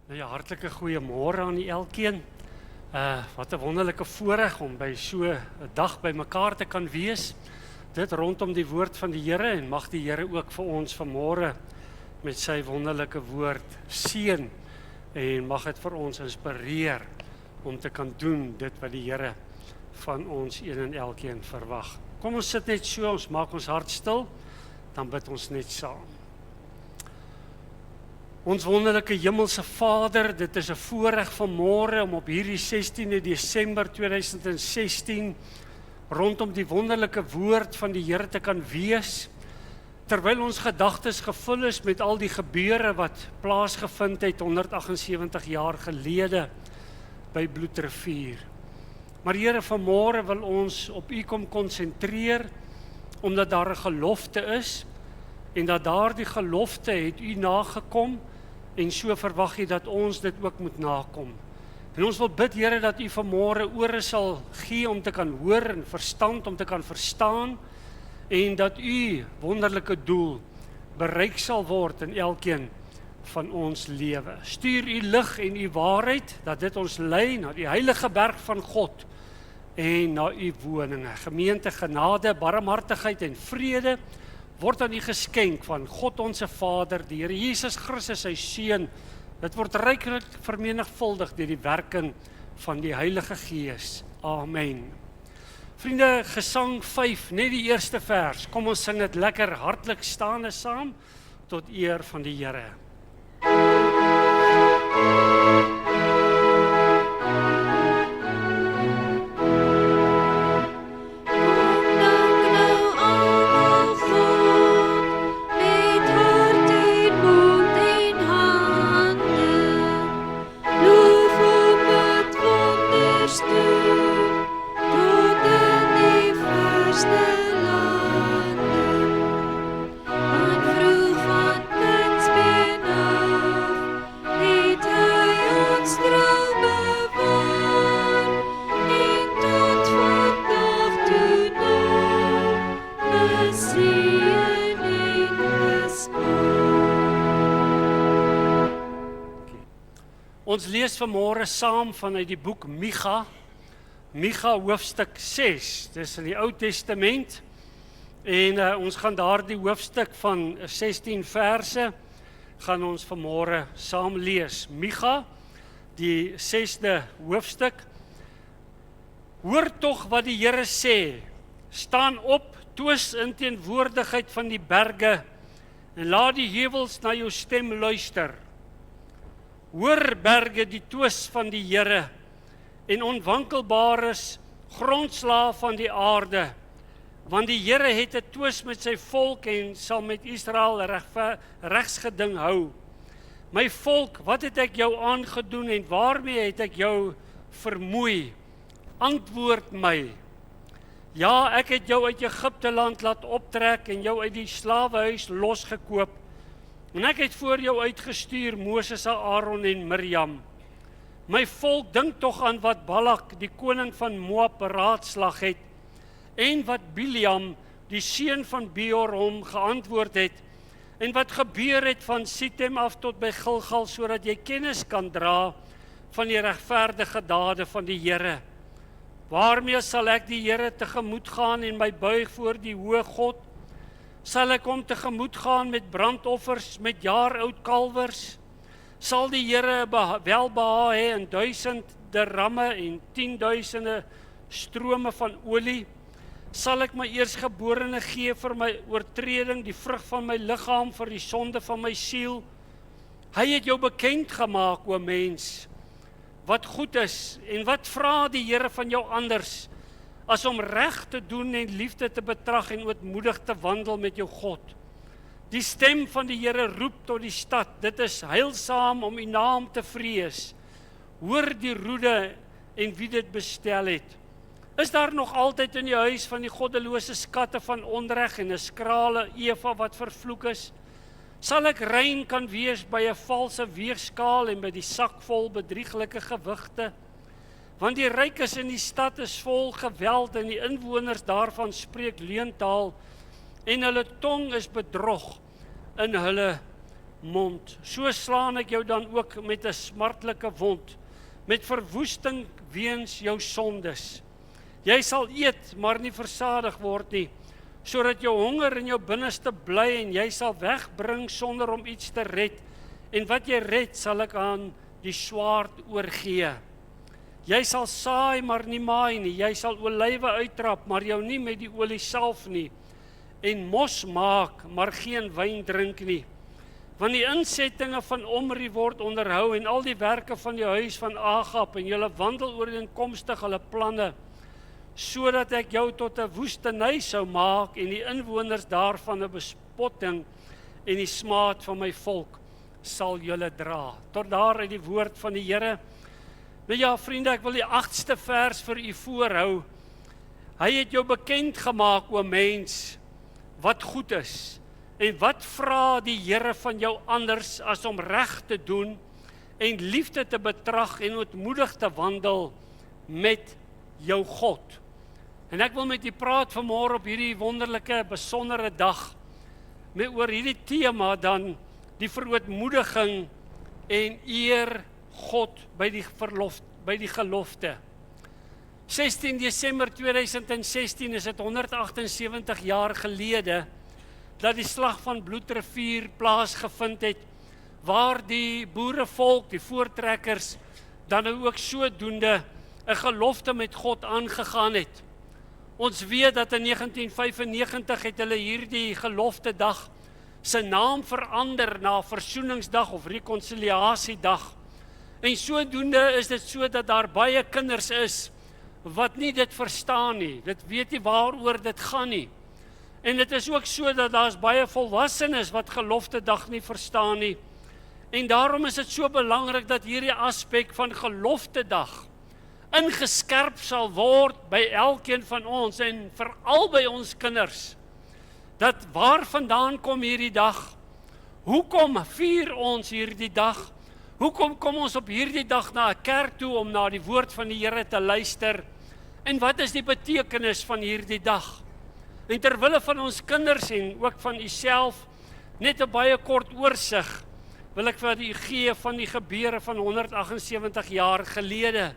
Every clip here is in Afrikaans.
Nou ja, hartlike goeiemôre aan elkeen. Wat 'n wonderlike voorreg om by so 'n dag by mekaar te kan wees. Dit rondom die woord van die Here en mag die Here ook vir ons vanmôre met sy wonderlike woord seën en mag dit vir ons inspireer om te kan doen dit wat die Here van ons een en elkeen verwag. Kom ons sit net so, ons maak ons hart stil, dan bid ons net saam. Ons wonderlike hemelse Vader, dit is 'n voorreg vanmôre om op hierdie 16de Desember 2016 rondom die wonderlike woord van die Here te kan wees, terwyl ons gedagtes gevul is met al die gebeure wat plaasgevind het 178 jaar gelede by Bloedrivier. Maar Here, vanmôre wil ons op U kom konsentreer, omdat daar 'n gelofte is, en dat daardie gelofte het U nagekom, en so verwag U dat ons dit ook moet nakom. En ons wil bid, Here, dat U vanmôre ore sal gee om te kan hoor en verstand om te kan verstaan, en dat U wonderlike doel bereik sal word in elkeen van ons lewe. Stuur U lig en U waarheid, dat dit ons lei na die heilige berg van God en na U woninge. Gemeente, genade, barmhartigheid en vrede word aan U geskenk van God onse Vader, die Here Jesus Christus, sy Seun. Dit word ryklik vermenigvuldig deur die werking van die Heilige Gees. Amen. Vriende, gesang 5, net die eerste vers. Kom ons sing dit lekker hartlik staande saam tot eer van die Here. Ons lees vanmôre saam vanuit die boek Micha hoofstuk 6, dis in die Ou Testament, en ons gaan daardie hoofstuk van 16 verse, gaan ons vanmôre saam lees. Micha, die 6de hoofstuk. Hoor tog wat die Here sê, staan op, twis in teenwoordigheid van die berge, en laat die heuwels na jou stem luister. Hoor berge die twis van die Here, en onwankelbares grondslae van die aarde, want die Here het 'n twis met sy volk en sal met Israel regsgeding hou. My volk, wat het ek jou aangedoen en waarmee het ek jou vermoei? Antwoord my. Ja, ek het jou uit Egipte land laat optrek en jou uit die slawehuis losgekoop. En ek het voor jou uitgestuur Moses, Aaron en Miriam. My volk, dink tog aan wat Balak, die koning van Moab, beraadslag het, en wat Biliam, die seun van Beor, hom geantwoord het, en wat gebeur het van Sitem af tot by Gilgal, sodat jy kennis kan dra van die regverdige dade van die Here. Waarmee sal ek die Here tegemoet gaan en my buig voor die hoë God? Sal ek hom tegemoet gaan met brandoffers, met jaaroud kalwers? Sal die Here welbehae hê in 1000 ramme en 10.000 strome van olie? Sal ek my eersgeborene gee vir my oortreding, die vrug van my liggaam vir die sonde van my siel? Hy het jou bekend gemaak, o mens, wat goed is, en wat vra die Here van jou anders, as om reg te doen en liefde te betrag en ootmoedig te wandel met jou God. Die stem van die Here roep tot die stad, dit is heilsaam om U naam te vrees. Hoor die roede en wie dit bestel het. Is daar nog altyd in die huis van die goddelose skatte van onreg en 'n skrale Eva wat vervloek is? Sal ek rein kan wees by 'n valse weegskaal en by die sak vol bedrieglike gewigte? Want die rykes in die stad is vol geweld en die inwoners daarvan spreek leuntaal en hulle tong is bedrog in hulle mond. So slaan ek jou dan ook met 'n smartlike wond, met verwoesting weens jou sondes. Jy sal eet, maar nie versadig word nie, sodat jou honger in jou binneste bly en jy sal wegbring sonder om iets te red. En wat jy red, sal ek aan die swaard oorgee. Jy sal saai, maar nie maai nie. Jy sal olywe uittrap, maar jou nie met die olie salf nie. En mos maak, maar geen wyn drink nie. Want die insettinge van Omri word onderhou en al die werke van die huis van Agab en julle wandel ooreenkomstig hulle planne, sodat ek jou tot 'n woestynny sou maak en die inwoners daarvan 'n bespotting en die smaad van my volk sal julle dra. Tot daar uit die woord van die Here. Nou ja, vriende, ek wil die 8ste vers vir u voorhou. Hy het jou bekend gemaak, o mens, wat goed is. En wat vra die Here van jou anders as om reg te doen en liefde te betrag en ootmoedig te wandel met jou God. En ek wil met u praat vanmôre op hierdie wonderlike, besondere dag oor hierdie tema dan die verootmoediging en eer God by die gelofte. 16 Desember 2016 is dit 178 jaar gelede dat die slag van Bloedrivier plaasgevind het, waar die boerevolk, die voortrekkers, dan ook sodoende 'n gelofte met God aangegaan het. Ons weet dat in 1995 het hulle hierdie geloftedag sy naam verander na Versoeningsdag of Rekonsiliasiedag. En sodoende is dit so dat daar baie kinders is wat nie dit verstaan nie. Dit weet nie waaroor dit gaan nie. En dit is ook so dat daar's baie volwassenes wat geloftedag nie verstaan nie. En daarom is dit so belangrik dat hierdie aspek van geloftedag ingeskerp sal word by elkeen van ons en veral by ons kinders. Dat waar vandaan kom hierdie dag? Hoekom vier ons hierdie dag? Hoekom kom ons op hierdie dag na 'n kerk toe om na die woord van die Here te luister? En wat is die betekenis van hierdie dag? En terwille van ons kinders en ook van u self, net 'n baie kort oorsig wil ek vir u gee van die gebeure van 178 jaar gelede.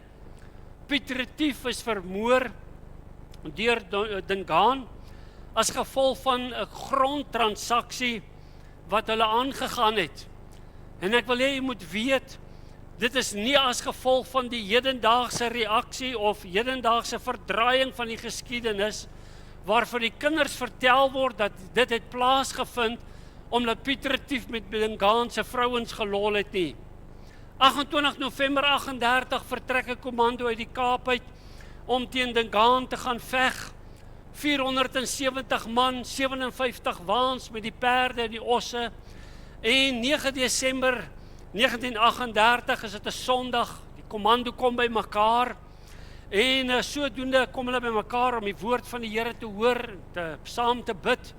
Piet Retief is vermoor deur Dingaan as gevolg van 'n grondtransaksie wat hulle aangegaan het. En ek wil hê jy moet weet, dit is nie as gevolg van die hedendaagse reaksie of hedendaagse verdraaiing van die geskiedenis, waarvan die kinders vertel word dat dit het plaasgevind omdat Piet Retief met Dingaan se vrouens gelol het nie. 28 November 38 vertrek 'n kommando uit die Kaap uit om teen Dingaan te gaan veg. 470 man, 57 waans met die perde en die osse. En 9 Desember 1938 is dit 'n Sondag. Die kommando kom by mekaar. En sodoende kom hulle by mekaar om die woord van die Here te hoor, saam te bid.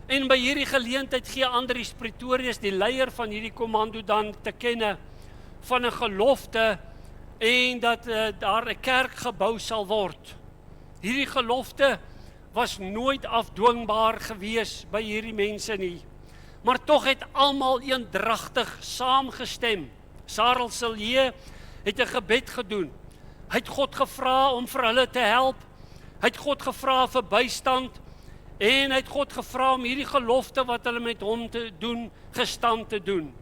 En by hierdie geleentheid gee Andries Pretorius, die leier van hierdie kommando, dan te kenne van 'n gelofte en dat daar 'n kerk gebou sal word. Hierdie gelofte was nooit afdwingbaar gewees by hierdie mense nie. Maar tog het almal eendragtig saamgestem. Sarel Silje het 'n gebed gedoen. Hy het God gevra om vir hulle te help. Hy het God gevra vir bystand en hy het God gevra om hierdie gelofte wat hulle met hom te doen, gestand te doen.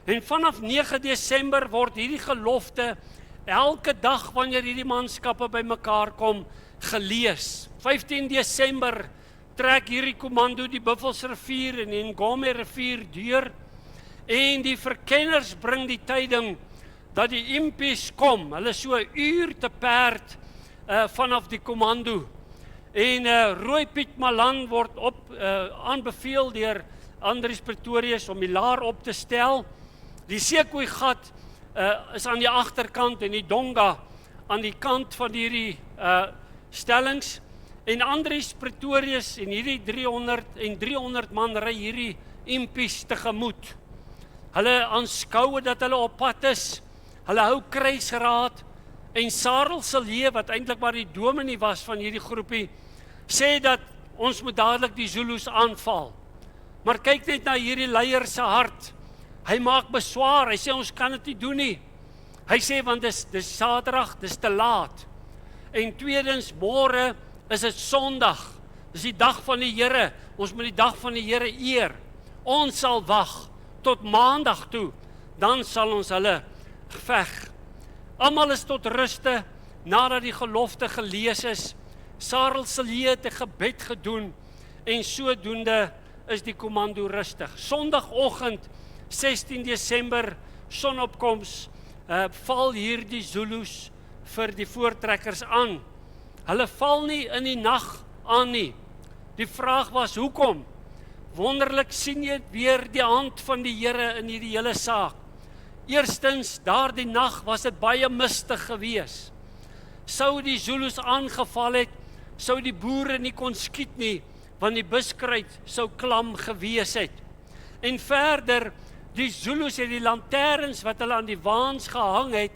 En vanaf 9 Desember word hierdie gelofte elke dag wanneer hierdie manskappe by mekaar kom gelees. 15 Desember trek hierdie kommando die Buffelsrivier en die Ngome rivier deur en die verkenners bring die tyding dat die impies kom. Hulle so 'n uur te perd vanaf die kommando. En Rooi Piet Malan word aanbeveel deur Andries Pretorius om die laar op te stel. Die Sekoe gat is aan die agterkant en die Donga aan die kant van hierdie stellings. En Andries Pretorius en hierdie 300 man ry hierdie impies tegemoet. Hulle aanskou dat hulle op pad is. Hulle hou kruisraad en Sarel Silje, wat eintlik maar die dominee was van hierdie groepie, sê dat ons moet dadelik die Zulus aanval. Maar kyk net na hierdie leier se hart. Hy maak beswaar, hy sê ons kan dit nie doen nie. Hy sê want dis Saterdag, dis te laat. En tweedens, môre is dit Sondag. Dis die dag van die Here. Ons moet die dag van die Here eer. Ons sal wag tot Maandag toe, dan sal ons hulle veg. Almal is tot ruste nadat die gelofte gelees is. Sarel Silje het 'n gebed gedoen en sodoende is die kommando rustig. Sondagoggend 16 Desember sonopkoms val hier die Zulus vir die voortrekkers aan. Hulle val nie in die nag aan nie. Die vraag was hoekom? Wonderlik sien jy weer die hand van die Here in hierdie hele saak. Eerstens, daardie nag was dit baie mistig gewees. Sou die Zulus aangeval het, sou die boere nie kon skiet nie, want die buskruit sou klam gewees het. En verder, die Zulus het die lanterns wat hulle aan die waans gehang het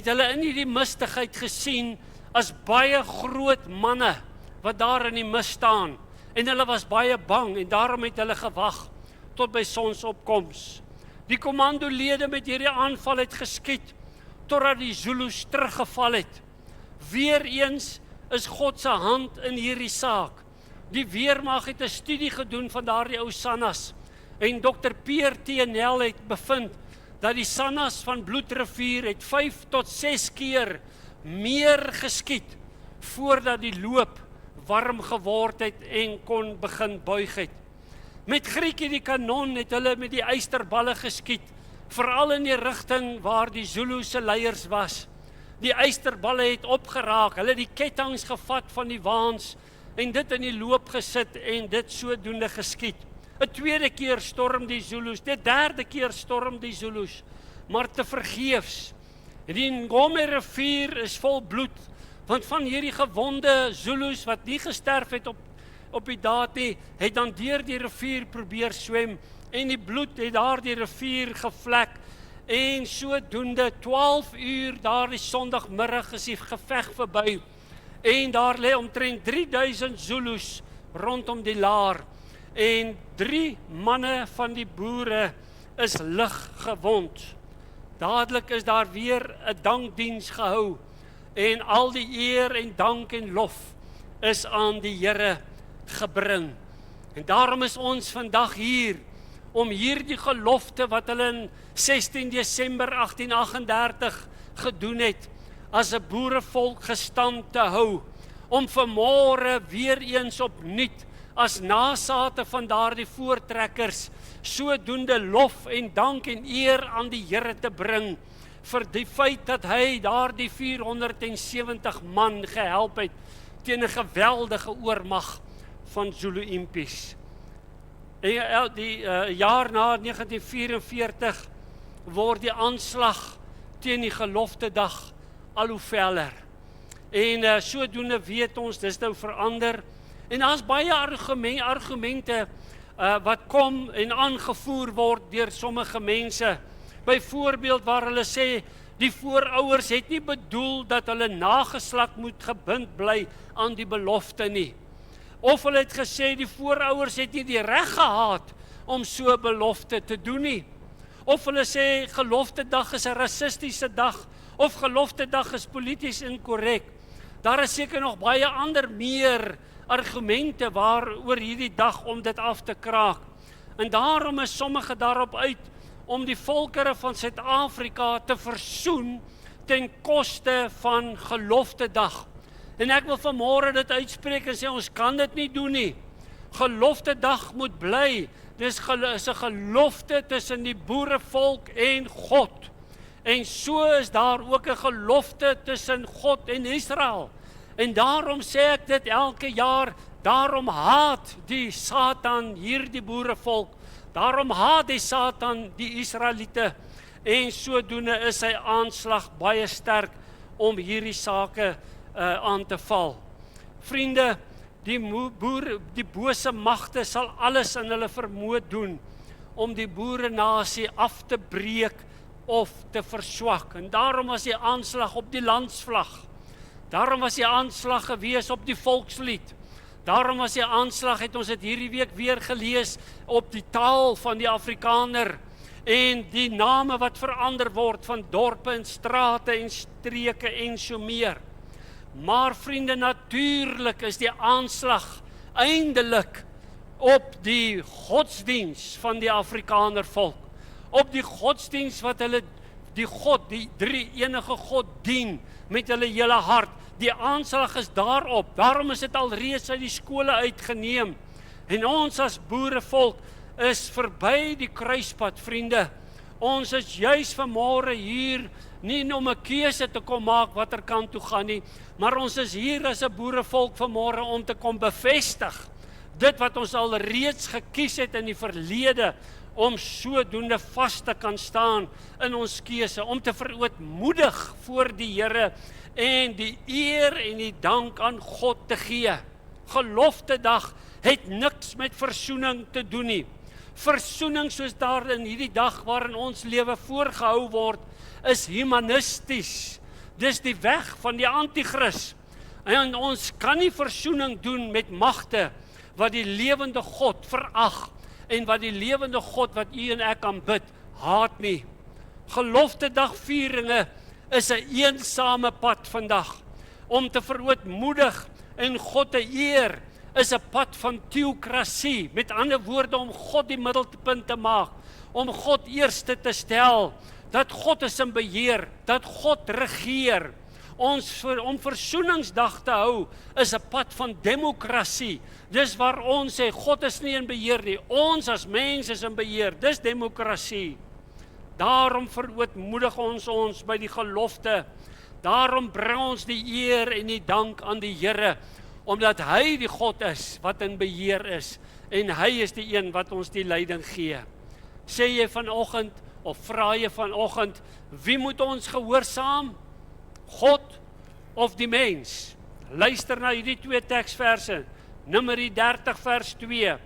hulle in hierdie mistigheid gesien as baie groot manne wat daar in die mis staan. En hulle was baie bang en daarom het hulle gewag tot by sonsopkoms. Die kommandolede met hierdie aanval het geskiet totdat die Zulus teruggeval het. Weereens is God se hand in hierdie saak. Die weermag het 'n studie gedoen van daardie ou Sannas en Dr. Peer TNL het bevind dat die Sannas van Bloedrivier het 5 tot 6 keer meer geskiet voordat die loop warm geword het en kon begin buig het. Met Griekie die kanon het hulle met die eysterballe geskiet, veral in die rigting waar die Zulu se leiers was. Die eysterballe het opgeraak, hulle het die kettinge gevat van die waans en dit in die loop gesit en dit sodoende geskiet. 'n tweede keer storm die Zulus, die derde keer storm die Zulus, maar te vergeefs. Die Ngome rivier is vol bloed, want van hierdie gewonde Zulus wat nie gesterf het op die daad nie, het dan deur die rivier probeer swem en die bloed het daar die rivier gevlek en sodoende 12 uur daar die Sondagmiddag is die geveg verby en daar lê omtrent 3000 Zulus rondom die laar en 3 manne van die boere is lig gewond. Dadelik is daar weer 'n dankdiens gehou en al die eer en dank en lof is aan die Here gebring. En daarom is ons vandag hier om hierdie gelofte wat hulle in 16 Desember 1838 gedoen het, as 'n boerevolk gestand te hou, om vanmôre weer eens opnuut as nasate van daardie voortrekkers sodoende lof en dank en eer aan die Here te bring vir die feit dat hy daardie 470 man gehelp het teen 'n geweldige oormag van Zulu impies. En die jaar na 1944 word die aanslag teen die gelofte dag al hoe veller. En sodoende weet ons, dis nou verander. En daar's baie argumente wat kom en aangevoer word deur sommige mense. Byvoorbeeld waar hulle sê, die voorouers het nie bedoel dat hulle nageslag moet gebind bly aan die belofte nie. Of hulle het gesê, die voorouers het nie die reg gehad om so 'n belofte te doen nie. Of hulle sê, geloftedag is 'n rassistiese dag, of geloftedag is polities inkorrek. Daar is seker nog baie ander meer argumente oor hierdie dag om dit af te kraak. En daarom is sommige daarop uit om die volkere van Suid-Afrika te versoen ten koste van geloftedag. En ek wil vanmôre dit uitspreek en sê, ons kan dit nie doen nie. Geloftedag moet bly. Dis 'n gelofte tussen die boerevolk en God. En so is daar ook 'n gelofte tussen God en Israel. En daarom sê ek dit elke jaar, daarom haat die Satan hierdie boerevolk. Daarom haat die Satan die Israeliete. En sodoende is sy aanslag baie sterk om hierdie sake aan te val. Vriende, die bose magte sal alles in hulle vermoë doen om die boerenasie af te breek of te verswak. En daarom was die aanslag op die landsvlag. Daarom was die aanslag gewees op die volkslied. Daarom was die aanslag, het ons dit hierdie week weer gelees, op die taal van die Afrikaner. en die name wat verander word van dorpe en strate en streke en so meer. Maar vriende, natuurlik is die aanslag eindelik op die godsdiens van die Afrikaner volk. Op die godsdiens wat hulle die God, die drie enige God dien met hulle hele hart. Die aanslag is daarop. Daarom is dit alreeds uit die skole uitgeneem. En ons as boerevolk is verby die kruispad, vriende. Ons is juis vanmôre hier nie om 'n keuse te kom maak watter kant toe gaan nie, maar ons is hier as 'n boerevolk vanmôre om te kom bevestig dit wat ons al reeds gekies het in die verlede, om sodoende vas te kan staan in ons keuse, om te verootmoedig voor die Here en die eer en die dank aan God te gee. Geloftedag het niks met versoening te doen nie. Versoening soos daar in hierdie dag waarin ons lewe voorgehou word, is humanisties. Dis die weg van die anti-kris. En ons kan nie versoening doen met magte wat die lewende God verag en wat die lewende God wat u en ek aanbid, haat nie. Geloftedagvieringe is 'n eensame pad vandag. Om te verootmoedig en God te eer is 'n pad van teokrasie. Met ander woorde, om God die middelpunt te maak, om God eerste te stel, dat God is in beheer, dat God regeer. Om versoeningsdag te hou is 'n pad van demokrasie. Dis waar ons sê God is nie in beheer nie. Ons as mens is in beheer. Dis demokrasie. Daarom verootmoedig ons by die gelofte. Daarom bring ons die eer en die dank aan die Here, omdat hy die God is wat in beheer is en hy is die een wat ons die leiding gee. Sê jy vanoggend of vra jy vanoggend, wie moet ons gehoorsaam? God of die mens? Luister na hierdie twee teksverse. Numeri 30 vers 2.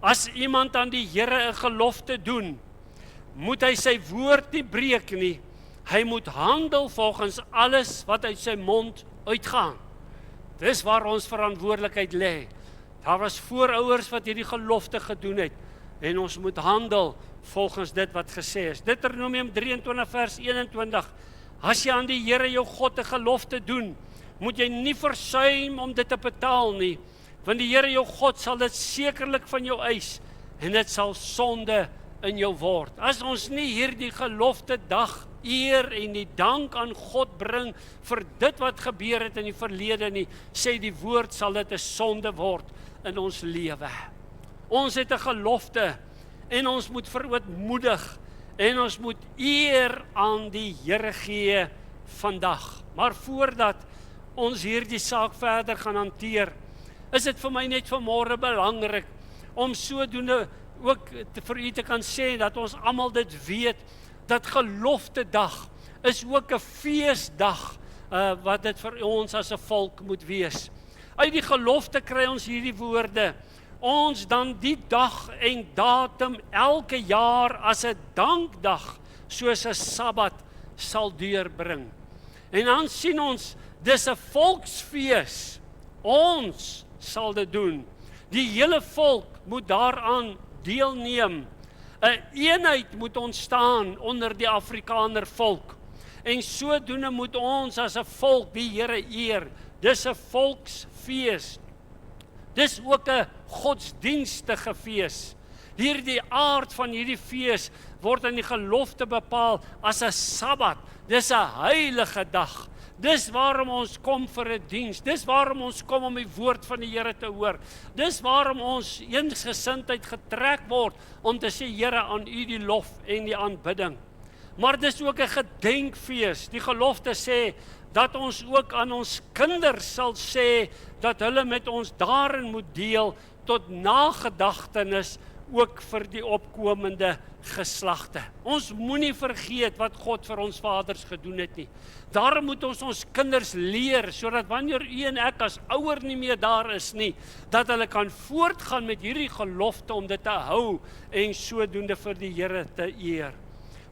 As iemand aan die Here 'n gelofte doen, moet hy sy woord nie breek nie. Hy moet handel volgens alles wat uit sy mond uitgaan. Dis waar ons verantwoordelikheid lê. Daar was voorouers wat hierdie gelofte gedoen het en ons moet handel volgens dit wat gesê is. Deuteronomium 23 vers 21. As jy aan die Here jou God 'n gelofte doen, moet jy nie versuim om dit te betaal nie, want die Here jou God sal dit sekerlik van jou eis en dit sal sonde in jou word. As ons nie hierdie gelofte dag eer en die dank aan God bring vir dit wat gebeur het in die verlede nie, sê die woord, sal dit 'n sonde word in ons lewe. Ons het 'n gelofte en ons moet verootmoedig en ons moet eer aan die Here gee vandag. Maar voordat ons hierdie saak verder gaan hanteer, is dit vir my net vanmôre belangrik om sodoende ook vir u te kan sê dat ons almal dit weet, dat geloftedag is ook 'n feesdag wat dit vir ons as 'n volk moet wees. Uit die gelofte kry ons hierdie woorde: ons dan die dag en datum elke jaar as 'n dankdag, soos 'n Sabbat sal deurbring. En dan sien ons, dis 'n volksfees. Ons sal dit doen. Die hele volk moet daaraan deelneem. 'n eenheid moet ontstaan onder die Afrikaner volk. En sodoende moet ons as 'n volk die Here eer. Dis 'n volksfees. Dis ook 'n godsdienstige fees. Hierdie aard van hierdie fees word in die gelofte bepaal as 'n Sabbat. Dis 'n heilige dag. Dis waarom ons kom vir 'n diens. Dis waarom ons kom om die woord van die Here te hoor. Dis waarom ons eensgesindheid getrek word om te sê, Here, aan U die lof en die aanbidding. Maar dis ook 'n gedenkfees. Die gelofte sê dat ons ook aan ons kinders sal sê dat hulle met ons daarin moet deel tot nagedagtenis ook vir die opkomende geslagte. Ons moenie vergeet wat God vir ons vaders gedoen het nie. Daarom moet ons kinders leer, sodat wanneer u en ek as ouer nie meer daar is nie, dat hulle kan voortgaan met hierdie gelofte om dit te hou en sodoende vir die Here te eer.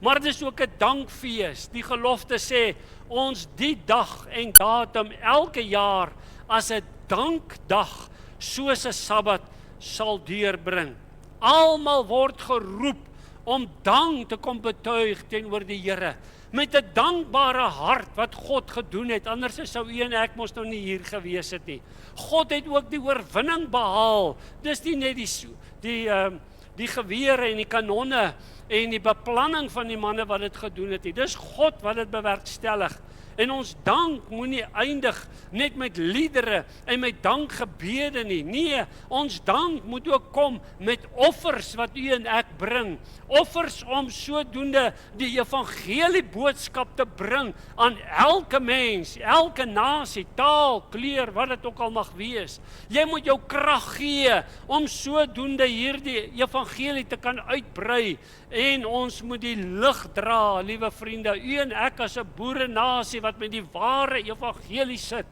Maar dit is ook 'n dankfees. Die gelofte sê, ons die dag en datum elke jaar as 'n dankdag, soos 'n Sabbat sal deurbring. Almal word geroep om dank te kom betuig teenoor die Here, met 'n dankbare hart wat God gedoen het, anders sou u en ek mos nou nie hier gewees het nie. God het ook die oorwinning behaal, dis nie net die gewere en die kanonne en die beplanning van die manne wat dit gedoen het nie, dis God wat dit bewerkstellig. En ons dank moenie eindig net met liedere en met dankgebede nie. Nee, ons dank moet ook kom met offers wat u en ek bring. Offers om sodoende die evangelie boodskap te bring aan elke mens, elke nasie, taal, kleur, wat dit ook al mag wees. Jy moet jou krag gee om sodoende hierdie evangelie te kan uitbrei. En ons moet die lig dra, liewe vriende, u en ek as 'n boerenasie wat met die ware evangelie sit,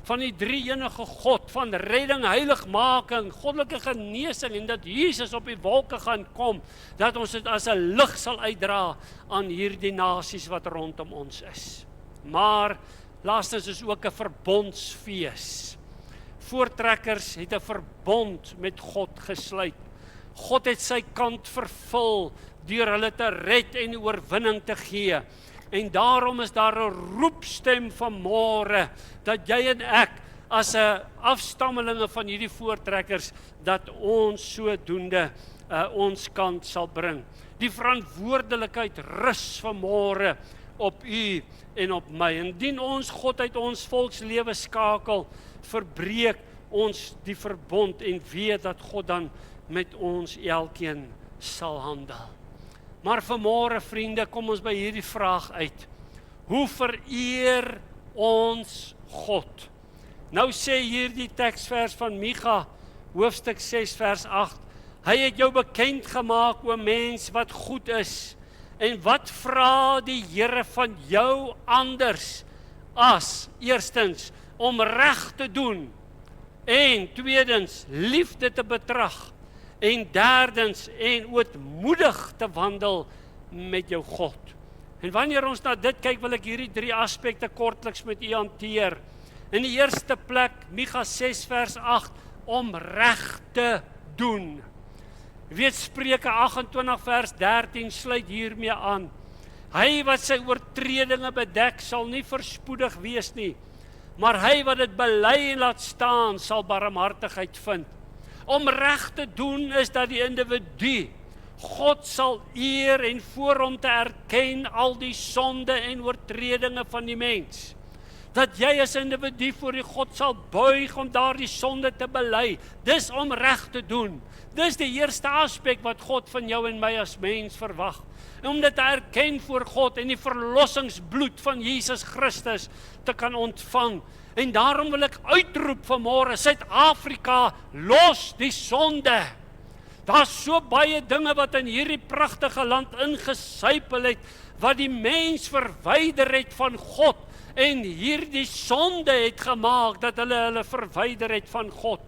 van die drie-enige God, van redding, heiligmaking, goddelike genesing, en dat Jesus op die wolke gaan kom, dat ons dit as 'n lig sal uitdra aan hierdie nasies wat rondom ons is. Maar, laastens is ook 'n verbondsfees. Voortrekkers het 'n verbond met God gesluit. God het sy kant vervul, deur hulle te red en oorwinning te gee. En daarom is daar 'n roepstem vanmôre, dat jy en ek, as 'n afstammelinge van hierdie voortrekkers, dat ons sodoende ons kant sal bring. Die verantwoordelikheid rus vanmôre op u en op my. Indien ons God uit ons volkslewe skakel, verbreek ons die verbond en weet dat God dan met ons elkeen sal handel. Maar vanmôre, vriende, kom ons by hierdie vraag uit. Hoe vereer ons God? Nou sê hierdie teksvers van Micha, hoofstuk 6 vers 8, hy het jou bekend gemaak, o mens, wat goed is. En wat vra die Here van jou anders as, eerstens, om reg te doen, en tweedens, liefde te betrag, en derdens, en ootmoedig te wandel met jou God. En wanneer ons na dit kyk, wil ek hierdie 3 aspekte kortliks met u hanteer. In die eerste plek, Micha 6 vers 8, om reg te doen. Weet, Spreuke 28 vers 13 sluit hiermee aan. Hy wat sy oortredinge bedek, sal nie verspoedig wees nie, maar hy wat dit bely en laat staan, sal barmhartigheid vind. Om reg te doen is dat die individu God sal eer en voor hom te erken al die sonde en oortredinge van die mens. Dat jy as individu voor die God sal buig om daardie sonde te bely. Dis om reg te doen. Dis die eerste aspek wat God van jou en my as mens verwag. Om dit te erken voor God en die verlossingsbloed van Jesus Christus te kan ontvang. En daarom wil ek uitroep vanmôre, Suid-Afrika, los die sonde. Daar's so baie dinge wat in hierdie pragtige land ingesypel het, wat die mens verwyder het van God, en hierdie sonde het gemaak, dat hulle verwyder het van God.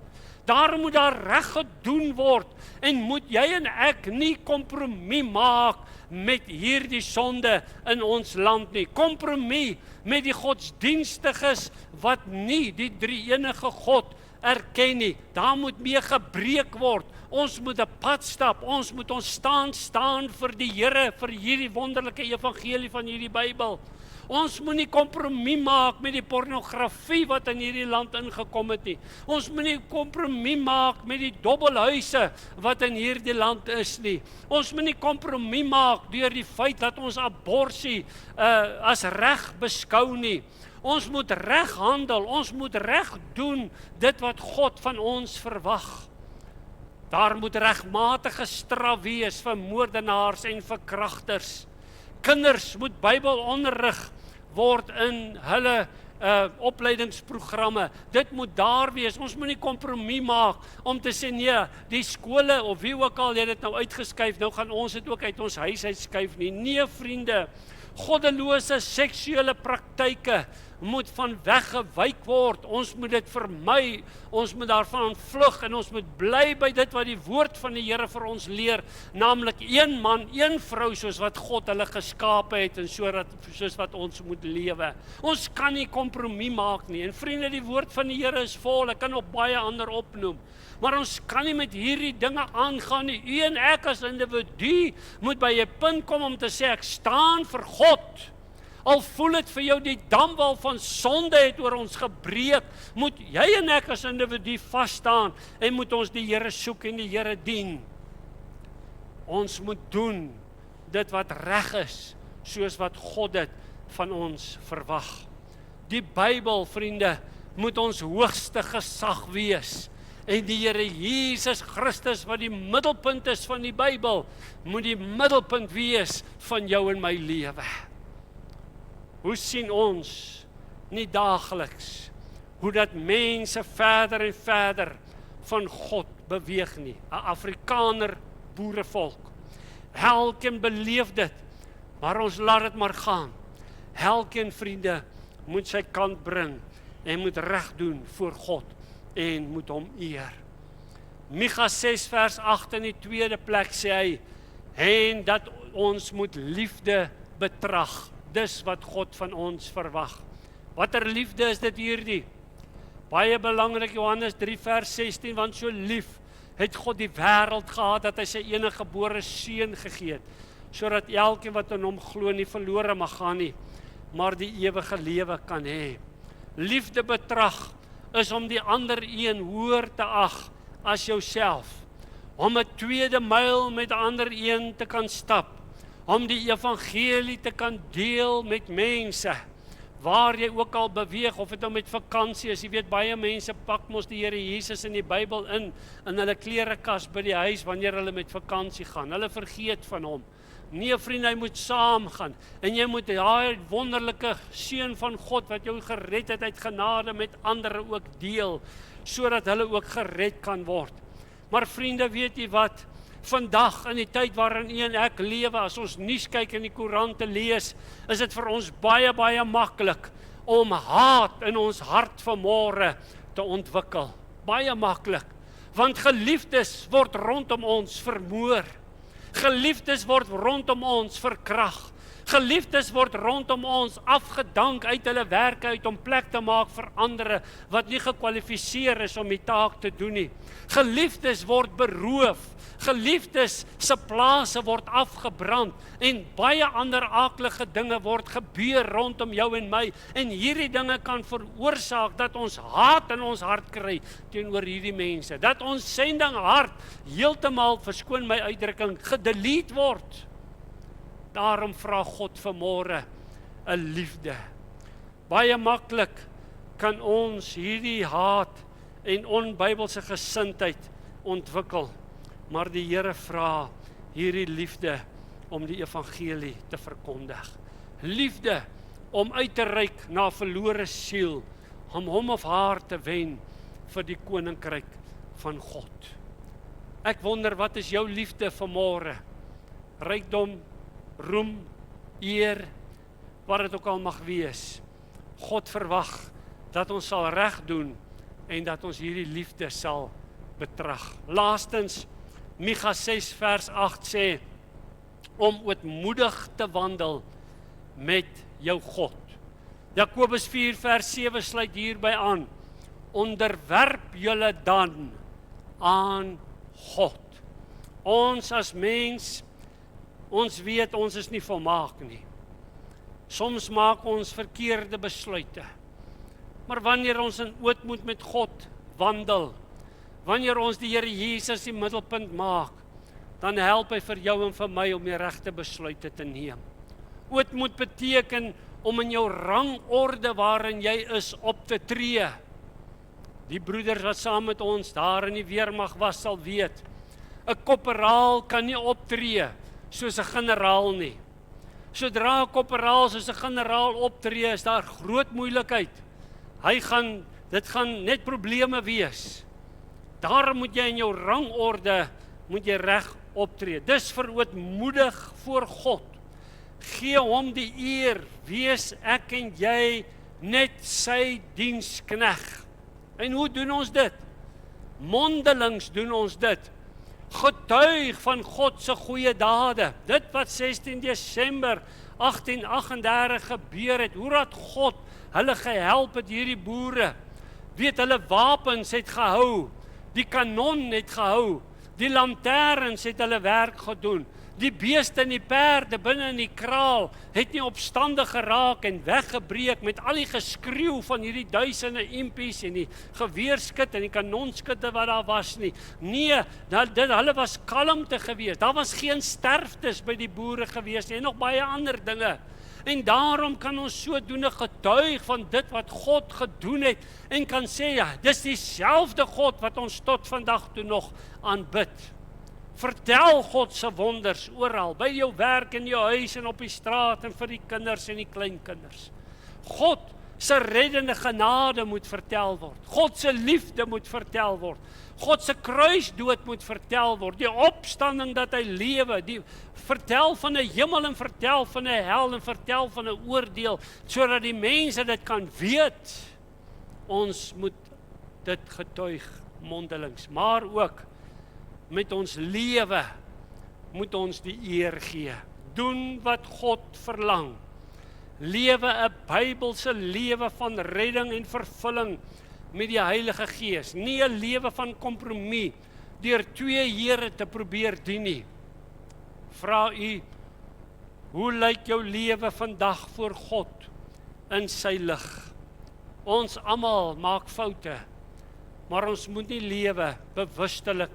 Daarom moet daar reg gedoen word, en moet jy en ek nie kompromie maak met hierdie sonde in ons land nie. Kompromie met die godsdienstiges wat nie die drie-enige God erken nie. Daar moet mee gebreek word. Ons moet 'n pad stap. Ons moet ons staan vir die Here, vir hierdie wonderlike evangelie van hierdie Bybel. Ons moet nie kompromie maak met die pornografie wat in hierdie land ingekom het nie. Ons moet nie kompromie maak met die dobbelhuise wat in hierdie land is nie. Ons moet nie kompromie maak deur die feit dat ons abortus as reg beskou nie. Ons moet reg handel, ons moet reg doen dit wat God van ons verwag. Daar moet regmatige straf wees vir moordenaars en verkragters. Kinders moet Bybelonderrig word in hulle opleidingsprogramme. Dit moet daar wees. Ons moet nie kompromie maak om te sê nee, die skole of wie ook al het dit nou uitgeskuif, nou gaan ons dit ook uit ons huis uitskuif nie. Nee, vriende, goddelose seksuele praktyke moet van weggewyk word. Ons moet dit vermy. Ons moet daarvan ontvlug en ons moet bly by dit wat die woord van die Here vir ons leer, naamlik een man, een vrou soos wat God hulle geskape het en soos wat ons moet lewe. Ons kan nie kompromie maak nie. En vriende, die woord van die Here is vol. Ek kan nog baie ander opnoem. Maar ons kan nie met hierdie dinge aangaan nie. U en ek as individu moet by 'n punt kom om te sê ek staan vir God. Al voel dit vir jou die damwal van sonde het oor ons gebreek, moet jy en ek as individu vas staan en moet ons die Here soek en die Here dien. Ons moet doen dit wat reg is, soos wat God dit van ons verwag. Die Bybel, vriende, moet ons hoogste gesag wees. En die Here Jesus Christus, wat die middelpunt is van die Bybel, moet die middelpunt wees van jou en my lewe. Hoe sien ons nie daagliks hoe dat mense verder en verder van God beweeg nie? 'n Afrikaner boerevolk. Elkeen beleef dit, maar ons laat dit maar gaan. Elkeen, vriende, moet sy kant bring en moet reg doen voor God en moet hom eer. Micha 6 vers 8 in die tweede plek sê hy, en dat ons moet liefde betrag. Dis wat God van ons verwag. Watter liefde is dit hierdie? Baie belangrik, Johannes 3 vers 16, want so lief het God die wêreld gehad, dat hy sy enige gebore seun gegee het, sodat elkeen wat in hom glo nie verlore mag gaan nie, maar die ewige lewe kan hê. Liefde betrag is om die ander een hoër te ag as jouself, om 'n tweede myl met 'n ander een te kan stap, om die evangelie te kan deel met mense, waar jy ook al beweeg, of dit nou met vakansie is. Jy weet, baie mense pak mos die Here Jesus in die Bybel in hulle klerekas by die huis, wanneer hulle met vakansie gaan. Hulle vergeet van hom. Nee, vriend, hy moet saam gaan, en jy moet daai wonderlike seun van God, wat jou gered het uit genade, met ander ook deel, sodat hulle ook gered kan word. Maar vriende, weet jy wat? Vandag, in die tyd waarin u en ek lewe, as ons nuus kyk en die koerant te lees, is dit vir ons baie, baie maklik om haat in ons hart vanmôre te ontwikkel. Baie maklik, want geliefdes word rondom ons vermoor. Geliefdes word rondom ons verkrag. Geliefdes word rondom ons afgedank uit hulle werke uit om plek te maak vir ander wat nie gekwalifiseer is om die taak te doen nie. Geliefdes word beroof. Geliefdes se plase word afgebrand en baie ander aaklige dinge word gebeur rondom jou en my, en hierdie dinge kan veroorsaak dat ons haat in ons hart kry teenoor hierdie mense, dat ons sending hart heeltemal, verskoon my uitdrukking, gedelete word. Daarom vra God vanmôre 'n liefde. Baie maklik kan ons hierdie haat en onbybelse gesindheid ontwikkel, maar die Here vra hierdie liefde om die evangelie te verkondig. Liefde om uit te reik na 'n verlore siel, om hom of haar te wen vir die koninkryk van God. Ek wonder, wat is jou liefde vanmôre? Rykdom, roem, eer, wat dit ook al mag wees. God verwag dat ons sal reg doen en dat ons hierdie liefde sal betrag. Laastens, Micha 6 vers 8 sê, om ootmoedig te wandel met jou God. Jakobus 4 vers 7 sluit hierby aan. Onderwerp julle dan aan God. Ons as mens, ons weet ons is nie volmaak nie. Soms maak ons verkeerde besluite. Maar wanneer ons in ootmoed met God wandel, wanneer ons die Here Jesus die middelpunt maak, dan help hy vir jou en vir my om die regte besluite te neem. Ootmoed beteken om in jou rangorde waarin jy is op te tree. Die broeders wat saam met ons daar in die weermag was, sal weet, 'n korporaal kan nie optree soos 'n generaal nie. Sodra 'n korporaal soos 'n generaal optree, is daar groot moeilikheid. Dit gaan net probleme wees. Daarom moet jy in jou rangorde moet jy reg optree. Dis verootmoedig voor God. Gee hom die eer, wees ek en jy net sy dienskneg. En hoe doen ons dit? Mondelings doen ons dit. Getuig van God se goeie dade. Dit wat 16 Desember 1838 gebeur het, hoe dat God hulle gehelp het, hierdie boere. Weet, hulle wapens het gehou, die kanon het gehou, die lanterns het hulle werk gedoen, die beeste en die perde binne in die kraal het nie opstandig geraak en weggebreek met al die geskreeu van hierdie duisende impies en die geweerskut en die kanonskutte wat daar was nie. Nee, hulle was kalmte gewees. Daar was geen sterftes by die boere gewees nie en nog baie ander dinge. En daarom kan ons sodoende getuig van dit wat God gedoen het en kan sê, ja, dis dieselfde God wat ons tot vandag toe nog aanbid. Vertel God se wonders oral, by jou werk, in jou huis en op die straat en vir die kinders en die kleinkinders. God se reddende genade moet vertel word. God se liefde moet vertel word. God se kruisdood moet vertel word. Die opstanding dat hy lewe, vertel van 'n hemel en vertel van 'n hel en vertel van 'n oordeel, sodat die mense dit kan weet. Ons moet dit getuig mondelings, maar ook met ons lewe moet ons die eer gee. Doen wat God verlang. Lewe 'n Bybelse lewe van redding en vervulling met die Heilige Gees. Nie 'n lewe van kompromie deur twee Here te probeer dien nie. Vra u, hoe lyk jou lewe vandag voor God in sy lig? Ons almal maak foute, maar ons moet nie lewe bewustelik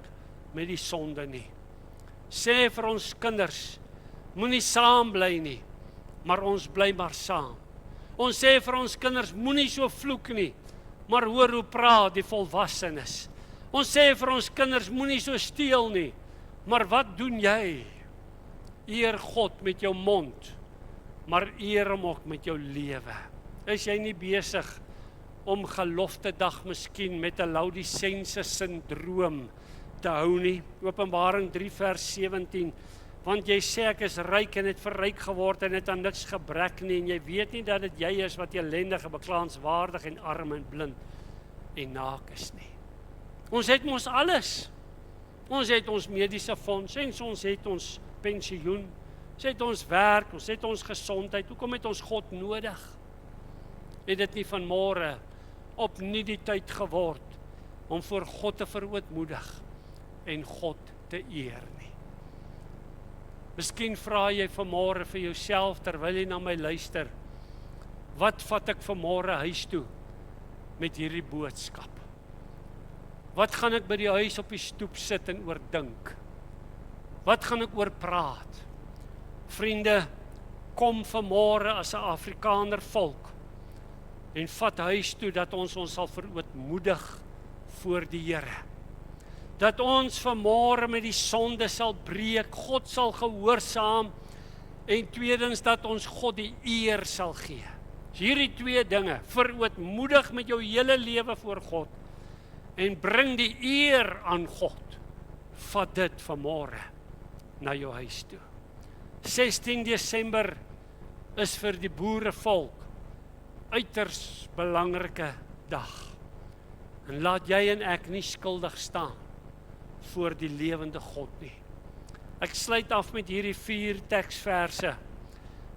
met die sonde nie. Sê vir ons kinders, moenie saam bly nie, maar ons bly maar saam. Ons sê vir ons kinders, moenie so vloek nie, maar hoor hoe praat die volwassenes. Ons sê vir ons kinders, moenie so steel nie, maar wat doen jy? Eer God met jou mond, maar eer hom ook met jou lewe. Is jy nie besig om geloftedag miskien met 'n Laodisense syndroom te hou nie? Openbaring 3 vers 17, want jy sê ek is ryk en het verryk geword en het aan niks gebrek nie, en jy weet nie dat dit jy is wat ellendig en beklaanswaardig en arm en blind en naak is nie. Ons het mos alles. Ons het ons mediese fonds, en ons het ons pensioen, ons het ons werk, ons het ons gesondheid. Hoekom het ons God nodig? Het dit nie vanmôre opnuut die tyd geword om voor God te verootmoedig en God te eer nie? Miskien vra jy vanmôre vir jouself terwyl jy na my luister, wat vat ek vanmôre huis toe met hierdie boodskap? Wat gaan ek by die huis op die stoep sit en oor dink? Wat gaan ek oor praat? Vriende, kom vanmôre as 'n Afrikaner volk en vat huis toe dat ons sal verootmoedig voor die Here. Dat ons vanmôre met die sonde sal breek, God sal gehoorsaam, en tweedens dat ons God die eer sal gee. Hierdie twee dinge, verootmoedig met jou hele lewe voor God, en bring die eer aan God. Vat dit vanmôre na jou huis toe. 16 Desember is vir die boerevolk uiters belangrike dag. En laat jy en ek nie skuldig staan voor die lewende God nie. Ek sluit af met hierdie 4 teksverse.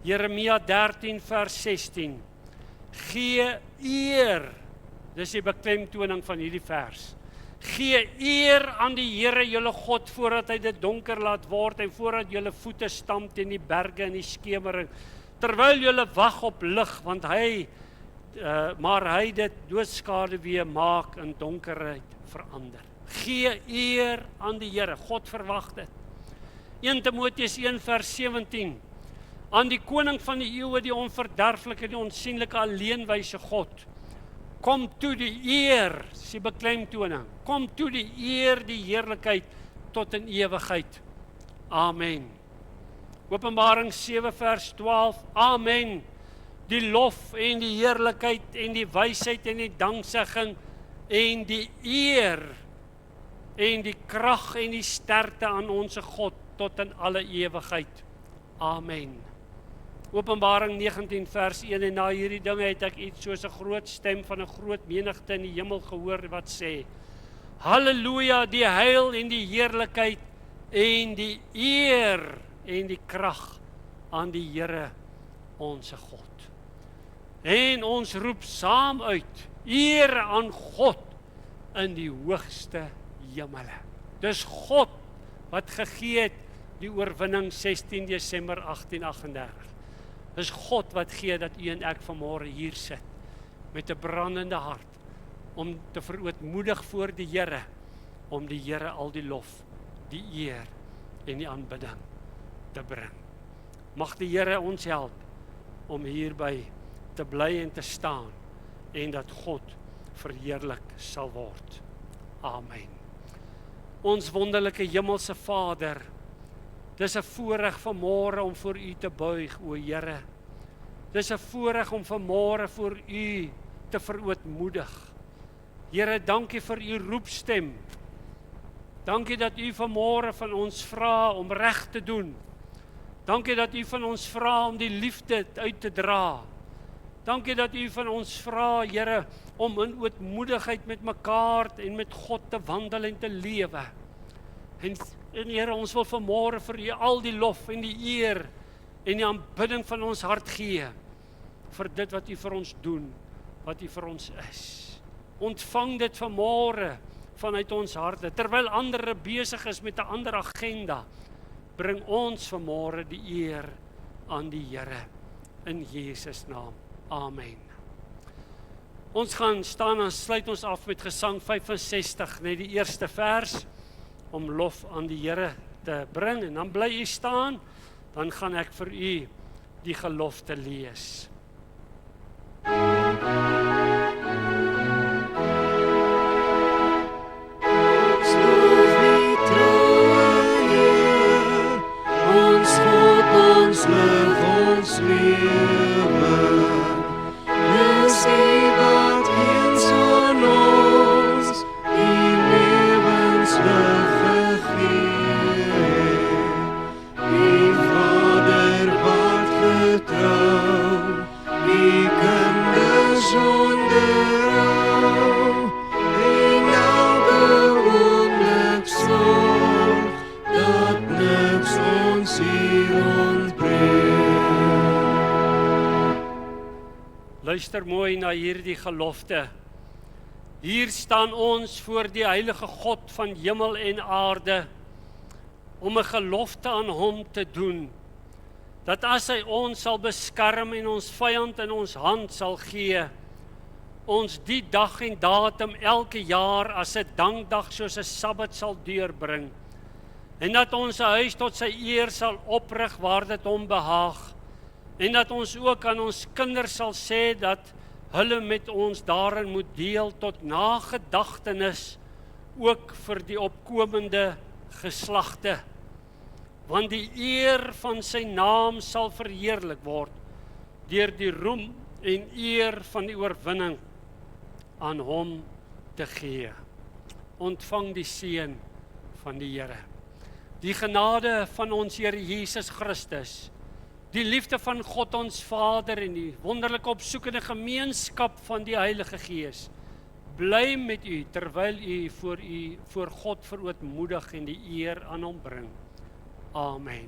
Jeremia 13 vers 16. Gee eer, dis die beklemtoning van hierdie vers. Gee eer aan die Here julle God voordat hy dit donker laat word en voordat julle voete stamp teen die berge in die skemering, terwyl julle wag op lig, want maar hy dit doodskaduwee maak in donkerheid verander. Gee eer aan die Here, God verwag dit. 1 Timoteus 1 vers 17. Aan die koning van die eeue, die onverderflike, die onsienlike, alleenwyse God. Kom toe die eer, is die beklemtoning. Kom toe die eer, die heerlikheid tot in ewigheid. Amen. Openbaring 7 vers 12. Amen. Die lof en die heerlikheid en die wysheid en die danksegging en die eer en die krag en die sterkte aan ons God tot in alle ewigheid. Amen. Openbaring 19 vers 1 en na hierdie dinge het ek iets soos 'n groot stem van 'n groot menigte in die hemel gehoor wat sê: Halleluja, die heil en die heerlikheid en die eer en die krag aan die Here onse God. En ons roep saam uit: eer aan God in die hoogste hemele. Dis God wat gegee het die oorwinning 16 Desember 1838. Dis God wat gee dat u en ek vanmôre hier sit met 'n brandende hart om te verootmoedig voor die Here, om die Here al die lof, die eer en die aanbidding te bring. Mag die Here ons help om hierby te bly en te staan en dat God verheerlik sal word. Amen. Ons wonderlike hemelse Vader, dis 'n voorreg vanmôre om voor u te buig, o Here. Dis 'n voorreg om vanmôre voor u te verootmoedig. Here, dankie vir u roepstem. Dankie dat u vanmôre van ons vra om reg te doen. Dankie dat u van ons vra om die liefde uit te dra. Dankie dat u van ons vra, Here, om in ootmoedigheid met mekaar en met God te wandel en te lewe. En Here, ons wil vanmôre vir u al die lof en die eer en die aanbidding van ons hart gee vir dit wat u vir ons doen, wat u vir ons is. Ontvang dit vanmôre vanuit ons harte, terwyl ander besig is met 'n ander agenda. Bring ons vanmôre die eer aan die Here in Jesus naam. Amen. Ons gaan staan en sluit ons af met Gesang 65, net die eerste vers, om lof aan die Here te bring. En dan bly u staan, dan gaan ek vir u die gelofte lees. Ons lig ons lewe, dis die wat eens aan ons die lewenslig gegee het. Die Vader wat getrou, die kinders onderhou, en elke oomblik sorg, dat niks ons hier Luister mooi na hierdie gelofte. Hier staan ons voor die heilige God van hemel en aarde, om 'n gelofte aan hom te doen, dat as hy ons sal beskerm en ons vyand in ons hand sal gee, ons die dag en datum elke jaar as 'n dankdag soos 'n Sabbat sal deurbring, en dat ons 'n huis tot sy eer sal oprig waar dit hom behaag, en dat ons ook aan ons kinders sal sê dat hulle met ons daarin moet deel tot nagedagtenis, ook vir die opkomende geslagte. Want die eer van sy naam sal verheerlik word deur die roem en eer van die oorwinning aan hom te gee. Ontvang die seën van die Here. Die genade van ons Here Jesus Christus, die liefde van God ons Vader en die wonderlike opsoekende gemeenskap van die Heilige Gees, bly met u terwyl u voor God verootmoedig en die eer aan hom bring. Amen.